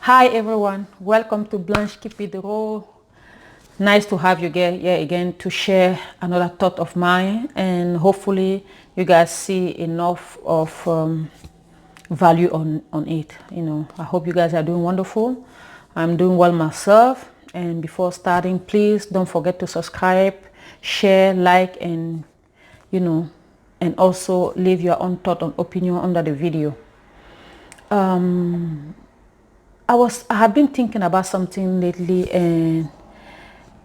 Hi everyone, welcome to Blanche Keep It Raw. Nice to have you here again to share another thought of mine, and hopefully you guys see enough of value on it. I hope you guys are doing wonderful. I'm doing well myself, and before starting, please don't forget to subscribe, share, like, and and also leave your own thought and opinion under the video. I have been thinking about something lately, and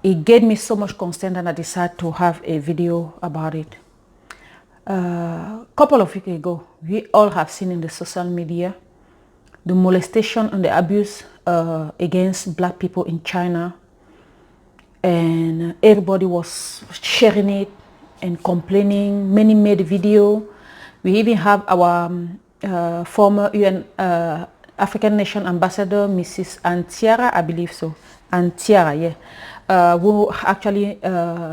it gave me so much concern that I decided to have a video about it. A couple of weeks ago, we all have seen in the social media the molestation and the abuse against black people in China, and everybody was sharing it and complaining. Many made a video. We even have our former UN African Nation Ambassador, Mrs. Antiara, I believe so, Antiara, yeah, who actually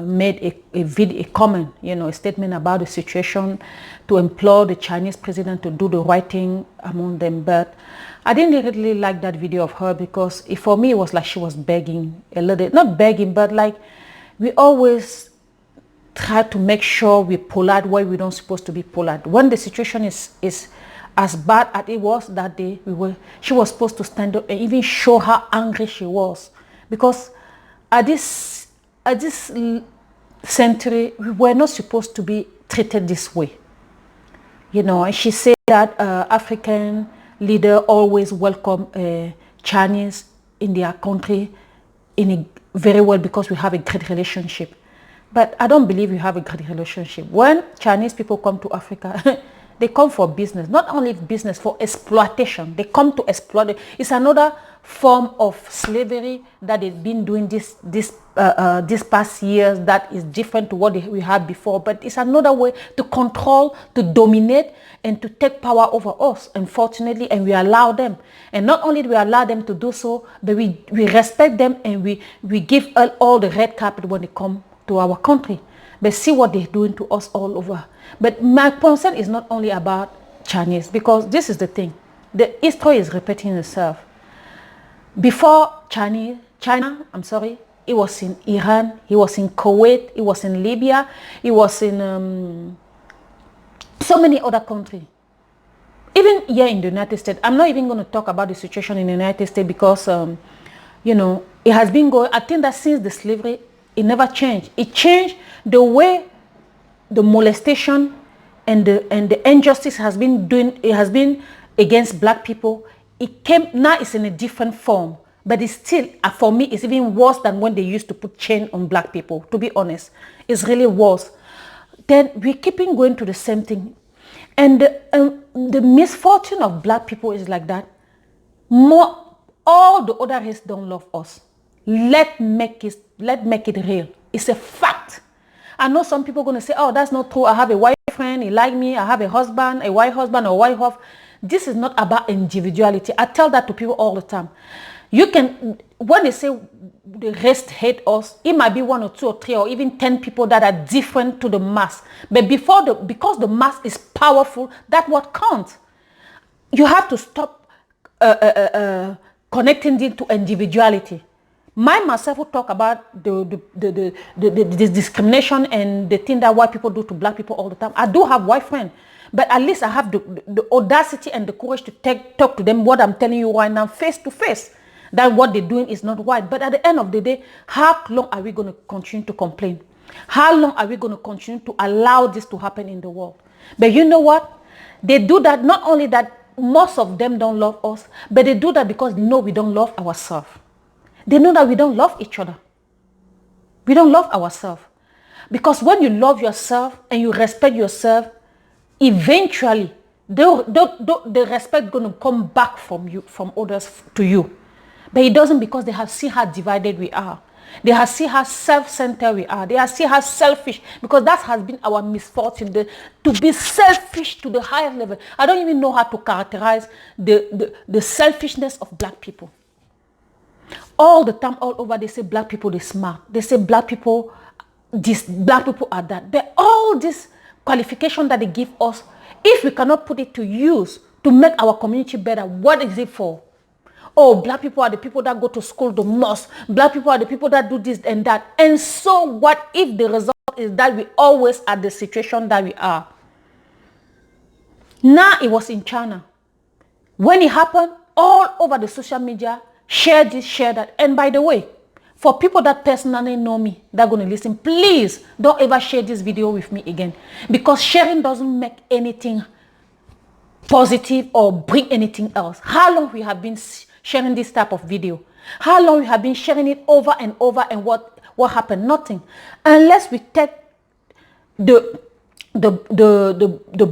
made a comment, a statement about the situation, to implore the Chinese president to do the right thing among them. But I didn't really like that video of her, because for me it was like she was begging a little, not begging, but like we always try to make sure we're polite where we don't supposed to be polite. When the situation is as bad as it was that day, she was supposed to stand up and even show how angry she was, because at this century we were not supposed to be treated this way. And she said that African leader always welcome Chinese in their country very well, because we have a great relationship. But I don't believe we have a great relationship. When Chinese people come to Africa, they come for business, not only business, for exploitation. They come to exploit. It's another form of slavery that they've been doing this past years that is different to what we had before. But it's another way to control, to dominate, and to take power over us, unfortunately, and we allow them. And not only do we allow them to do so, but we respect them, and we give all the red carpet when they come to our country. But see what they're doing to us all over. But my concern is not only about Chinese, because this is the thing. The history is repeating itself. Before China, it was in Iran, it was in Kuwait, it was in Libya, it was in so many other countries. Even here in the United States. I'm not even going to talk about the situation in the United States, because it has been going. I think that since the slavery, it never changed. It changed the way the molestation and the injustice has been doing. It has been against black people. It came, now it's in a different form, but it's still, for me, it's even worse than when they used to put chain on black people. To be honest, it's really worse. Then we keeping going to the same thing, and the misfortune of black people is like that. All the other race don't love us. Let's make it real. It's a fact. I know some people are going to say, oh, that's not true. I have a white friend, he like me. I have a husband, a white husband or white wife. This is not about individuality. I tell that to people all the time. When they say the rest hate us, it might be 1 or 2 or 3 or even 10 people that are different to the mass. But because the mass is powerful, that's what counts. You have to stop connecting it to individuality. Myself will talk about the discrimination and the thing that white people do to black people all the time. I do have white friends, but at least I have the audacity and the courage to talk to them what I'm telling you right now, face to face, that what they're doing is not right. But at the end of the day, how long are we going to continue to complain? How long are we going to continue to allow this to happen in the world? But you know what? They do that, not only that most of them don't love us, but they do that because they know we don't love ourselves. They know that we don't love each other. We don't love ourselves. Because when you love yourself and you respect yourself, eventually the respect is going to come back from others to you. But it doesn't, because they have seen how divided we are. They have seen how self-centered we are. They have seen how selfish, because that has been our misfortune, to be selfish to the highest level. I don't even know how to characterize the selfishness of black people. All the time, all over, they say black people, they're smart. They say black people, this, black people are that. But all this qualification that they give us, if we cannot put it to use to make our community better, what is it for? Oh, black people are the people that go to school the most. Black people are the people that do this and that. And so what if the result is that we always are the situation that we are? Now it was in China. When it happened, all over the social media, share this, share that. And by the way, for people that personally know me, that are going to listen, please don't ever share this video with me again. Because sharing doesn't make anything positive or bring anything else. How long we have been sharing this type of video? How long we have been sharing it over and over, and what happened? Nothing. Unless we take the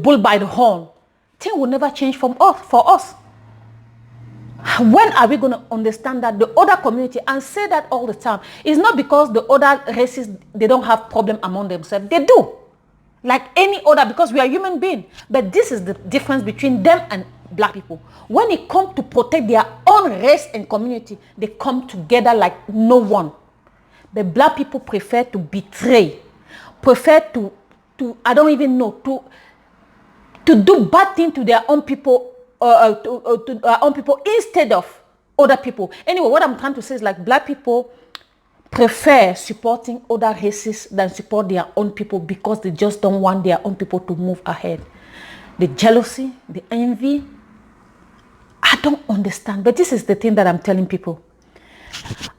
bull by the horn, things will never change for us. When are we going to understand that the other community, and say that all the time, it's not because the other races, they don't have problem among themselves. They do. Like any other, because we are human beings. But this is the difference between them and black people. When it comes to protect their own race and community, they come together like no one. But black people prefer to betray, prefer to I don't even know, to do bad things to their own people, to our own people instead of other people. Anyway, what I'm trying to say is, like, black people prefer supporting other races than support their own people, because they just don't want their own people to move ahead. The jealousy, the envy, I don't understand. But this is the thing that I'm telling people.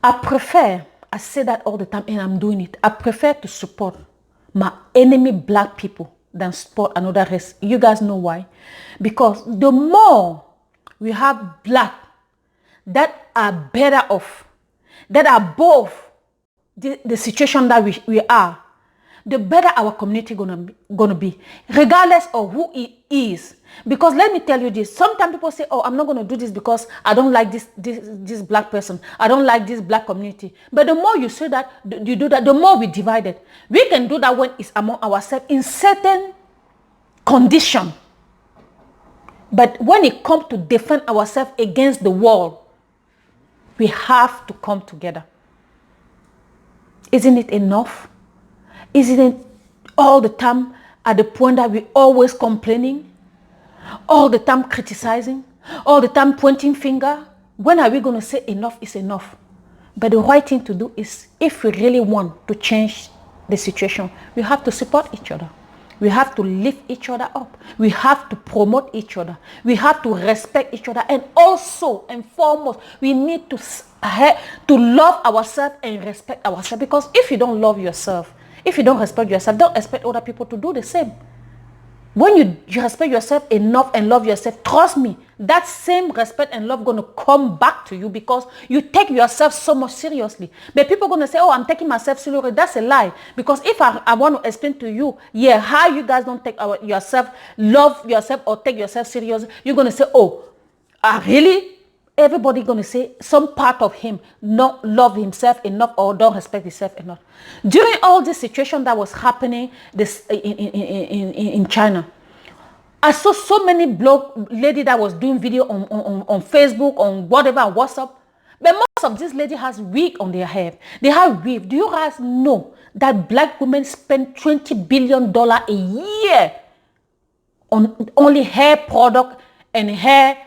I say that all the time, and I'm doing it. I prefer to support my enemy black people than support another race. You guys know why? Because the more we have black that are better off, that are above the situation that we are, the better our community gonna be, regardless of who it is. Because let me tell you this, sometimes people say, oh, I'm not gonna do this because I don't like this black person, I don't like this black community. But the more you say that, you do that, the more we divided. We can do that when it's among ourselves in certain condition. But when it comes to defend ourselves against the world, we have to come together. Isn't it enough? Isn't it all the time at the point that we always complaining, all the time criticizing, all the time pointing finger? When are we going to say enough is enough? But the right thing to do is, if we really want to change the situation, we have to support each other. We have to lift each other up. We have to promote each other. We have to respect each other. And also and foremost, we need to love ourselves and respect ourselves. Because if you don't love yourself, if you don't respect yourself, don't expect other people to do the same. When you respect yourself enough and love yourself, trust me, that same respect and love going to come back to you, because you take yourself so much seriously. But people are going to say, oh, I'm taking myself seriously. That's a lie. Because if I want to explain to you, how you guys don't take yourself, love yourself or take yourself seriously, you're going to say, oh, really? Everybody going to say some part of him not love himself enough or don't respect himself enough. During all this situation that was happening in China, I saw so many blog lady that was doing video on Facebook, on whatever, on WhatsApp. But most of these ladies has wig on their hair. They have weave. Do you guys know that black women spend $20 billion a year on only hair product and hair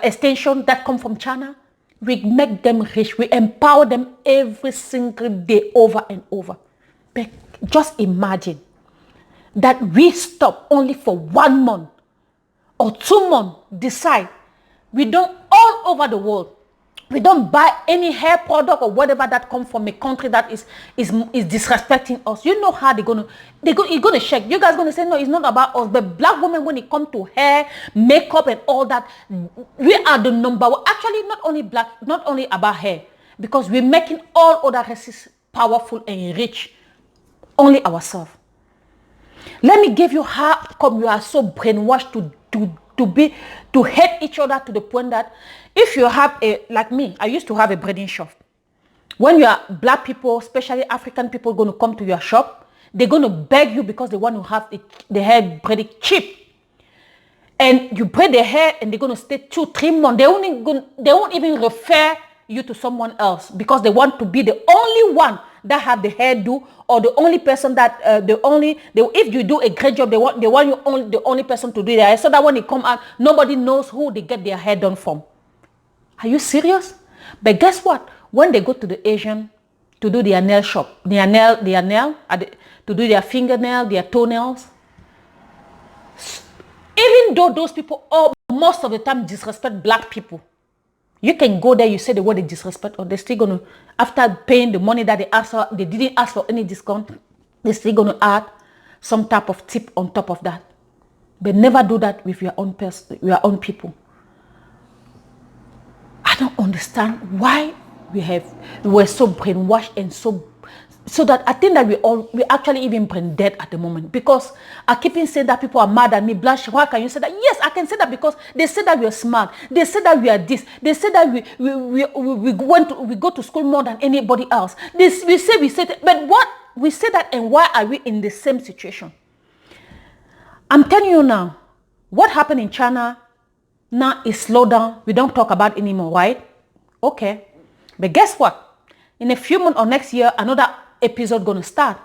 extension that come from China? We make them rich. We empower them every single day, over and over. But just imagine that we stop only for 1 month or 2 months, decide we don't, all over the world, we don't buy any hair product or whatever that comes from a country that is disrespecting us. You know how you're gonna shake. You guys gonna say, no, it's not about us. But black women, when it comes to hair, makeup and all that, we are the number one. Actually, not only about hair, because we're making all other races powerful and rich. Only ourselves. Let me give you how come you are so brainwashed to hate each other, to the point that if you have like me, I used to have a braiding shop. When you are black people, especially African people, going to come to your shop, they're going to beg you because they want to have the hair braided cheap. And you braid their hair and they're going to stay 2-3 months. They won't even refer you to someone else, because they want to be the only one that have the hairdo, or the only person that if you do a great job, they want you the only person to do their hair, so that when they come out, nobody knows who they get their hair done from. Are you serious? But guess what? When they go to the Asian to do their nail shop, to do their fingernail, their toenails, even though those people most of the time disrespect black people, you can go there, you say the word they disrespect, or they're still going to, after paying the money that they asked for, they didn't ask for any discount, they're still going to add some type of tip on top of that. But never do that with your own person, your own people. I don't understand why we were so brainwashed and so that I think that we actually even brain dead at the moment, because I keep saying that people are mad at me. Blanche, why can you say that? Yes, I can say that because they say that we are smart. They say that we are this. They say that we go to school more than anybody else. We say that, but what we say that, and why are we in the same situation? I'm telling you now, what happened in China now is slowed down. We don't talk about it anymore, right? Okay, but guess what? In a few months or next year, another episode going to start,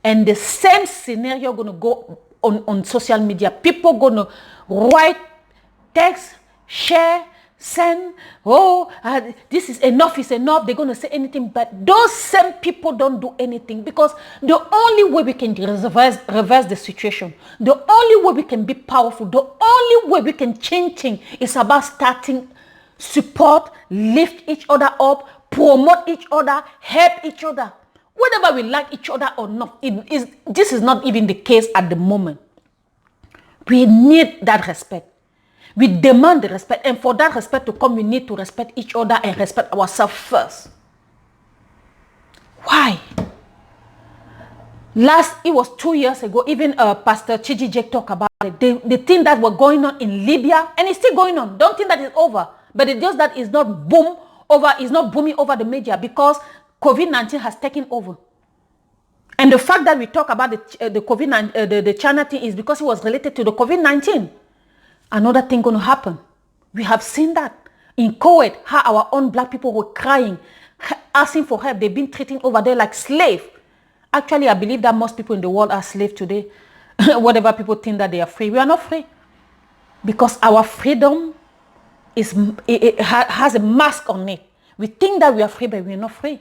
and the same scenario going to go on social media. People going to write, text, share, send, this is enough, is enough. They're going to say anything, but those same people don't do anything, because the only way we can reverse the situation, the only way we can be powerful, the only way we can change things is about starting, support, lift each other up, promote each other, help each other. Whether we like each other or not, this is not even the case at the moment. We need that respect. We demand the respect. And for that respect to come, we need to respect each other and respect ourselves first. Why? It was 2 years ago, even Pastor Chijijek talked about it. The thing that were going on in Libya, and it's still going on. Don't think that it's over. But it's just that it's not booming over the media, because COVID-19 has taken over. And the fact that we talk about the COVID-19, the China thing, is because it was related to the COVID-19. Another thing going to happen. We have seen that in Kuwait, how our own black people were crying, asking for help. They've been treating over there like slaves. Actually, I believe that most people in the world are slaves today. Whatever people think that they are free, we are not free. Because our freedom has a mask on it. We think that we are free, but we are not free.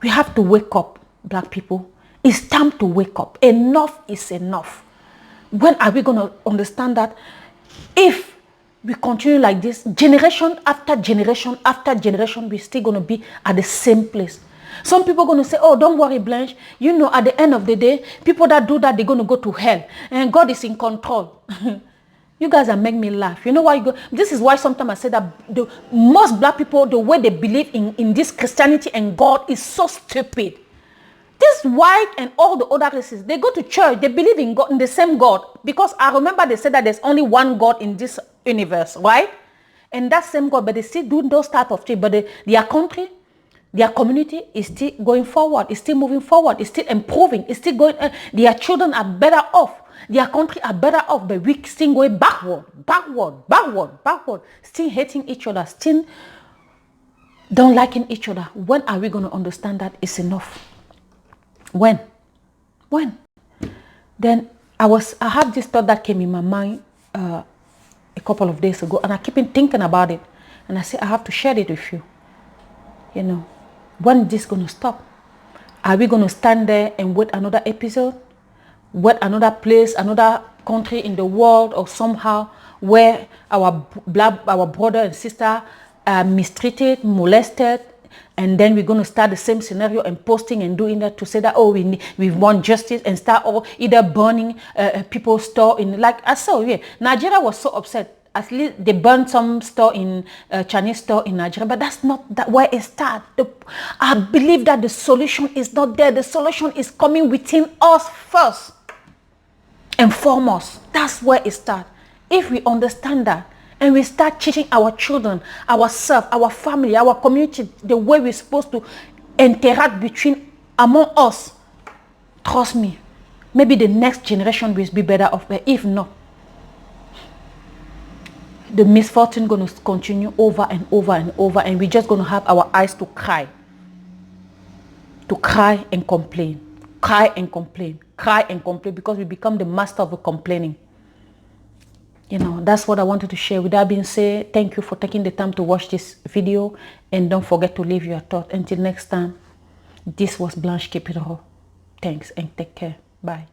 We have to wake up, black people. It's time to wake up. Enough is enough. When are we going to understand that? If we continue like this, generation after generation after generation, we're still going to be at the same place. Some people are going to say, oh, don't worry, Blanche. You know, at the end of the day, people that do that, they're going to go to hell. And God is in control. You guys are making me laugh. You know why? This is why sometimes I say that most black people, the way they believe in this Christianity and God is so stupid. This white and all the other races, they go to church, they believe in God, in the same God. Because I remember they said that there's only one God in this universe, right? And that same God, but they still do those type of things. But their country, their community is still going forward, is still moving forward, is still improving, is still going, their children are better off. Their country are better off, but we still going backward, still hating each other, still don't liking each other. When are we going to understand that it's enough? When? Then I had this thought that came in my mind a couple of days ago, and I keep thinking about it, and I said I have to share it with you. You know, when is this going to stop? Are we going to stand there and wait another episode? Wait another place, another country in the world, or somehow where our brother and sister are mistreated, molested, and then we're going to start the same scenario and posting and doing that to say that, oh, we want justice, and start either burning people's store in, like I saw, yeah, Nigeria was so upset. At least they burned some store in Chinese store in Nigeria, but that's not that where it starts. I believe that the solution is not there. The solution is coming within us first and foremost. That's where it starts. If we understand that, and we start teaching our children, ourselves, our family, our community, the way we're supposed to interact among us, trust me, maybe the next generation will be better off. But if not, the misfortune going to continue over and over and over, and we're just going to have our eyes to cry. to cry and complain, cry and complain, cry and complain, because we become the master of complaining. You know, that's what I wanted to share. With that being said, thank you for taking the time to watch this video, and don't forget to leave your thoughts. Until next time, this was Blanche Keep It Raw. Thanks and take care. Bye.